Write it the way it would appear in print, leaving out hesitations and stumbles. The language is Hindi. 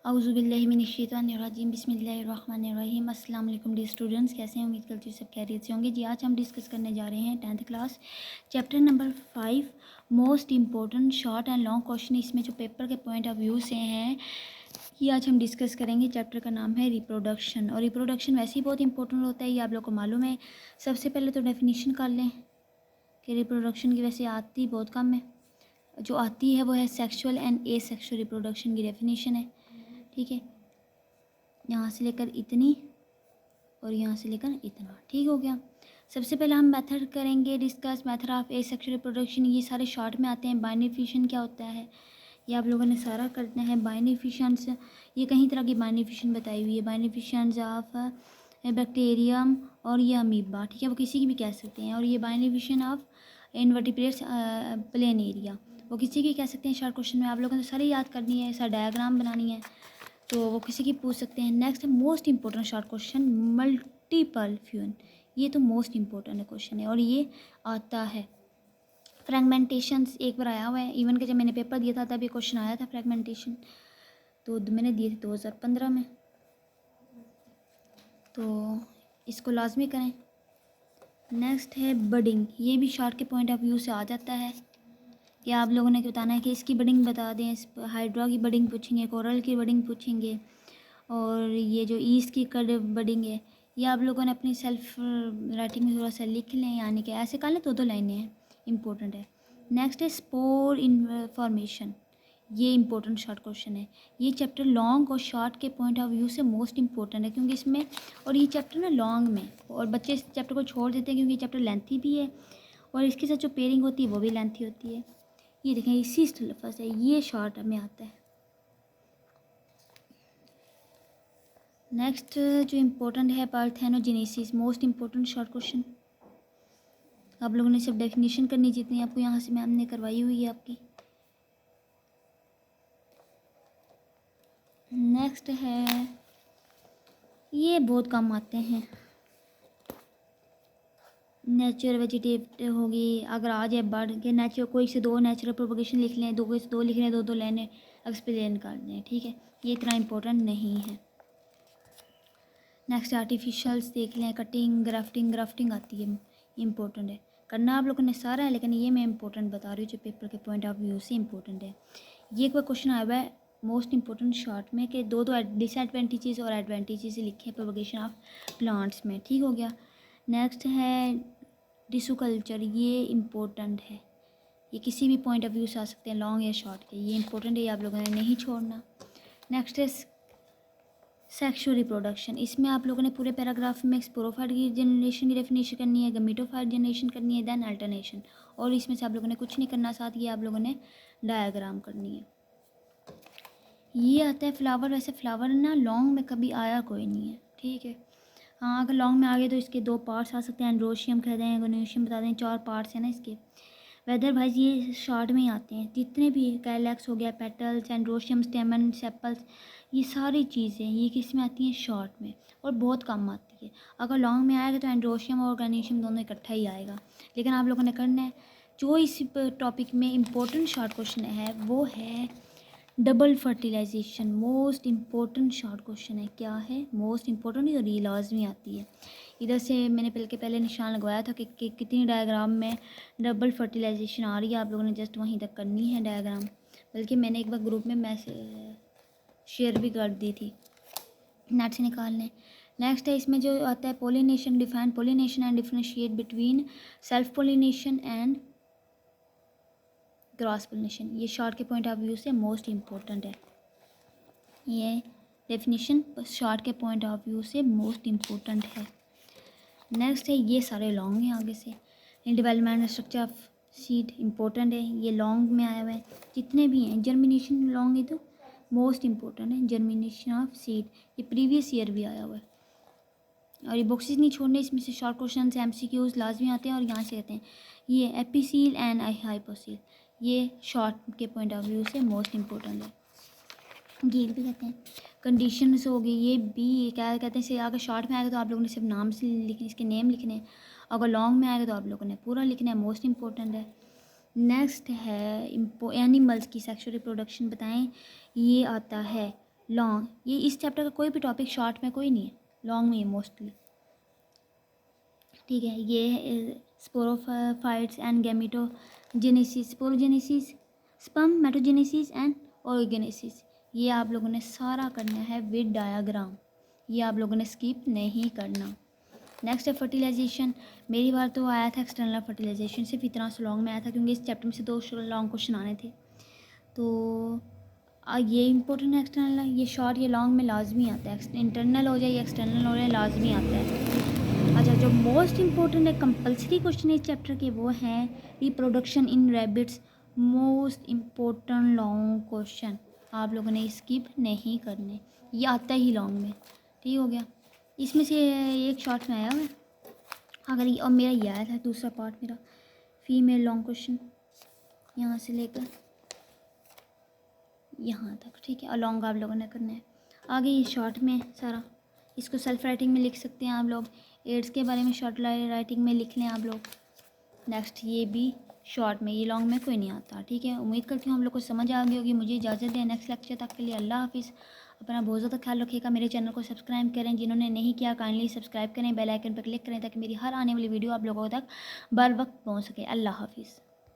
औज़ुबिल्लाहिमिनश्शैतानिर्रजीम बिस्मिल्लाहिर्रहमानिर्रहीम। अस्सलाम वालेकुम डियर स्टूडेंट्स, कैसे हैं? उम्मीद करती हूँ सब खैरियत से होंगे। जी आज हम डिस्कस करने जा रहे हैं 10th class chapter number 5 most important short and long question. इसमें जो पेपर के पॉइंट ऑफ व्यू से हैं ये आज हम डिस्कस करेंगे। चैप्टर का नाम है रिप्रोडक्शन, और रिप्रोडक्शन वैसे ही बहुत इंपॉर्टेंट होता है, ये आप लोग को मालूम है। सबसे पहले तो डेफिनीशन कर लें कि रिप्रोडक्शन की वैसे आती बहुत कम है, जो आती है वो है सेक्सुअल एंड एसेक्सुअल रिप्रोडक्शन की डेफिनेशन है। ठीक है, यहाँ से लेकर इतनी और यहाँ से लेकर इतना, ठीक हो गया। सबसे पहले हम मेथड करेंगे discuss, method of asexual reproduction. ये सारे शॉर्ट में आते हैं। बाइनरी फिशन क्या होता है ये आप लोगों ने सारा करना है। बाइनरी फिशंस, ये कई तरह की बाइनरी फिशन बताई हुई है। बाइनरी फिशंस ऑफ बैक्टीरियम और ये अमीबा, ठीक है, वो किसी की भी कह सकते हैं। और ये binary fission of invertebrates plain area, वो किसी की कह सकते हैं। शॉर्ट क्वेश्चन में आप लोगों ने सारी याद करनी है, ऐसा डायग्राम बनानी है, तो वो किसी की पूछ सकते हैं। नेक्स्ट है most important short question multiple फ्यून। ये तो मोस्ट इंपॉर्टेंट क्वेश्चन है और ये आता है। फ्रेगमेंटेशंस एक बार आया हुआ है, इवन के जब मैंने पेपर दिया था तब ये क्वेश्चन आया था फ्रेगमेंटेशन, तो मैंने दिए थे 2015 में, तो इसको लाजमी करें। नेक्स्ट है बडिंग, ये भी शॉर्ट के पॉइंट ऑफ व्यू से आ जाता है कि आप लोगों ने बताना है कि इसकी बडिंग बता दें। इस हाइड्रा की बडिंग पूछेंगे, कोरल की बडिंग पूछेंगे, और ये जो ईस्ट की कड बडिंग है ये आप लोगों ने अपनी सेल्फ राइटिंग में थोड़ा सा लिख लें, यानी कि ऐसे कर लें। दो लाइनें हैं, इंपॉर्टेंट है। नेक्स्ट है स्पोर इन्फॉर्मेशन, ये इंपॉर्टेंट शॉर्ट क्वेश्चन है। ये चैप्टर लॉन्ग और शॉर्ट के पॉइंट ऑफ व्यू से मोस्ट इंपॉर्टेंट है, क्योंकि इसमें, और ये चैप्टर ना लॉन्ग में, और बच्चे इस चैप्टर को छोड़ देते हैं क्योंकि ये चैप्टर लेंथी भी है और इसके साथ जो पेयरिंग होती है वो भी लेंथी होती है। ये देखें, इसी लफ्ज़ है, ये शॉर्ट में आता है। नेक्स्ट जो इम्पोर्टेंट है parthenogenesis, most important short question. आप लोगों ने सब डेफिनेशन करनी जितनी आपको यहाँ से मैम ने करवाई हुई है आपकी। नेक्स्ट है, ये बहुत कम आते हैं। नेचुरल वेजिटेटिव होगी, अगर आ जाए बढ़ के नेचुरल, कोई से दो नेचुरल प्रोपगेशन लिख लें, दो से दो लिख लें, दो लाइनें एक्सप्लेन कर दें, ठीक है, ये इतना इम्पोर्टेंट नहीं है। नेक्स्ट आर्टिफिशियल्स देख लें, कटिंग, ग्राफ्टिंग आती है, इम्पोर्टेंट है, करना आप लोगों ने सारा है, लेकिन ये मैं इंपॉर्टेंट बता रही हूँ जो पेपर के पॉइंट ऑफ व्यू से इंपॉर्टेंट है। ये कोई क्वेश्चन आया हुआ है मोस्ट इंपॉर्टेंट शॉर्ट में कि दो डिसएडवांटेजेस और एडवांटेजेस लिखे हैं प्रोपगेशन ऑफ प्लांट्स में, ठीक हो गया। नेक्स्ट है टिश्यू कल्चर, ये इम्पोर्टेंट है, ये किसी भी पॉइंट ऑफ व्यू से आ सकते हैं, लॉन्ग या शॉर्ट के, ये इंपॉर्टेंट है, ये आप लोगों ने नहीं छोड़ना। नेक्स्ट है सेक्सुअल रिप्रोडक्शन, इसमें आप लोगों ने पूरे पैराग्राफ में स्पोरोफाइट की जनरेशन की डेफिनेशन करनी है, गमीटोफाइट जनरेशन करनी है, देन अल्टरनेशन, और इसमें से आप लोगों ने कुछ नहीं करना, साथ ये आप लोगों ने डायग्राम करनी है। ये आता है फ्लावर, वैसे फ्लावर ना लॉन्ग में कभी आया कोई नहीं है, ठीक है। हाँ, अगर लॉन्ग में आ गए तो इसके दो पार्ट्स आ सकते हैं, एंड्रोशियम कह दें, गोनोशियम बता दें, 4 पार्ट्स हैं ना इसके। वेदर वाइज ये शॉर्ट में ही आते हैं, जितने भी कैलेक्स हो गया, पेटल्स, एंड्रोशियम, स्टेमन, सेपल्स, ये सारी चीज़ें ये किस में आती हैं, शॉर्ट में, और बहुत कम आती है। अगर लॉन्ग में आएगा तो एंड्रोशियम और गनीशियम दोनों इकट्ठा ही आएगा, लेकिन आप लोगों ने करना है जो इस टॉपिक में इम्पोर्टेंट शॉर्ट क्वेश्चन है वो है double fertilization, most important short question है। क्या है मोस्ट इम्पोर्टेंट, और ये लाजमी आती है। इधर से मैंने पहले निशान लगवाया था कि कितनी डायग्राम में डबल फर्टिलाइजेशन आ रही है, आप लोगों ने जस्ट वहीं तक करनी है डायग्राम, बल्कि मैंने एक बार ग्रुप में मैसेज शेयर भी कर दी थी, नेट से निकाल लें। नेक्स्ट है इसमें जो आता है pollination, define pollination and differentiate between self pollination and cross pollination, ये शॉर्ट के पॉइंट ऑफ व्यू से मोस्ट इम्पोर्टेंट है। ये डेफिनेशन शॉर्ट के पॉइंट ऑफ व्यू से मोस्ट इम्पोर्टेंट है। नेक्स्ट है, ये सारे लॉन्ग हैं आगे से। Development structure of seed important है, ये लॉन्ग में आया हुआ है, जितने भी हैं। जर्मिनेशन लॉन्ग है तो मोस्ट इम्पोर्टेंट है, जर्मिनेशन ऑफ सीड, ये प्रीवियस ईयर भी आया हुआ है। और ये बॉक्सेस नहीं छोड़ने, इसमें से शॉर्ट क्वेश्चन MCQs लाजमी आते हैं। और यहाँ से कहते हैं ये एपिसील एंड हाइपोसील, ये शॉर्ट के पॉइंट ऑफ व्यू से मोस्ट इम्पोर्टेंट है। गील भी कहते हैं। कंडीशंस हो गई, ये भी क्या कहते हैं, से अगर शॉर्ट में आएगा तो आप लोगों ने सिर्फ नाम से लिखने, इसके नेम लिखने, अगर लॉन्ग में आएगा तो आप लोगों ने पूरा लिखना है, मोस्ट इम्पोर्टेंट है। नेक्स्ट है एनिमल्स की सेक्सुअल रिप्रोडक्शन बताएं, ये आता है लॉन्ग, ये इस चैप्टर का कोई भी टॉपिक शॉर्ट में कोई नहीं है, लॉन्ग में है मोस्टली। ठीक है, ये sporophytes and gametogenesis, sporogenesis, spermatogenesis and oogenesis, ये आप लोगों ने सारा करना है विद डायाग्राम, ये आप लोगों ने स्किप नहीं करना। नेक्स्ट है फर्टिलाइजेशन। मेरी बार तो आया था एक्सटर्नल फर्टिलाइजेशन, सिर्फ इतना सा लॉन्ग में आया था क्योंकि इस चैप्टर में से 2 लॉन्ग क्वेश्चन आने थे। तो ये इंपॉर्टेंट है एक्सटर्नल, ये शॉर्ट ये लॉन्ग में लाजमी आता है, इंटरनल हो जाए या एक्सटर्नल हो जाए लाजमी आता है। अच्छा, जो मोस्ट इंपॉर्टेंट है कंपलसरी क्वेश्चन इस चैप्टर के वो हैं reproduction in rabbits, most important long question, आप लोगों ने स्किप नहीं करने, ये आता ही लॉन्ग में। ठीक हो गया, इसमें से एक शॉर्ट में आया हुआ है, अगर ये और मेरा ये आया था दूसरा पार्ट मेरा फीमेल लॉन्ग क्वेश्चन यहाँ से लेकर यहाँ तक। ठीक है, और लॉन्ग आप लोगों ने करना है। आगे ये शॉर्ट में सारा, इसको सेल्फ राइटिंग में लिख सकते हैं आप लोग, एड्स के बारे में शॉर्ट राइटिंग में लिख लें आप लोग। नेक्स्ट ये भी शॉर्ट में, ये लॉन्ग में कोई नहीं आता। ठीक है, उम्मीद करती हूँ हम लोग को समझ आ गई होगी। मुझे इजाज़त दें, नेक्स्ट लेक्चर तक के लिए अल्लाह हाफिज़। अपना बहुत ज़्यादा ख्याल रखिएगा, मेरे चैनल को सब्सक्राइब करें, जिन्होंने नहीं किया काइंडली सब्सक्राइब करें, बेल आइकन पर क्लिक करें ताकि मेरी हर आने वाली वीडियो आप लोगों तक बर वक्त पहुँच सके। अल्लाह हाफिज़।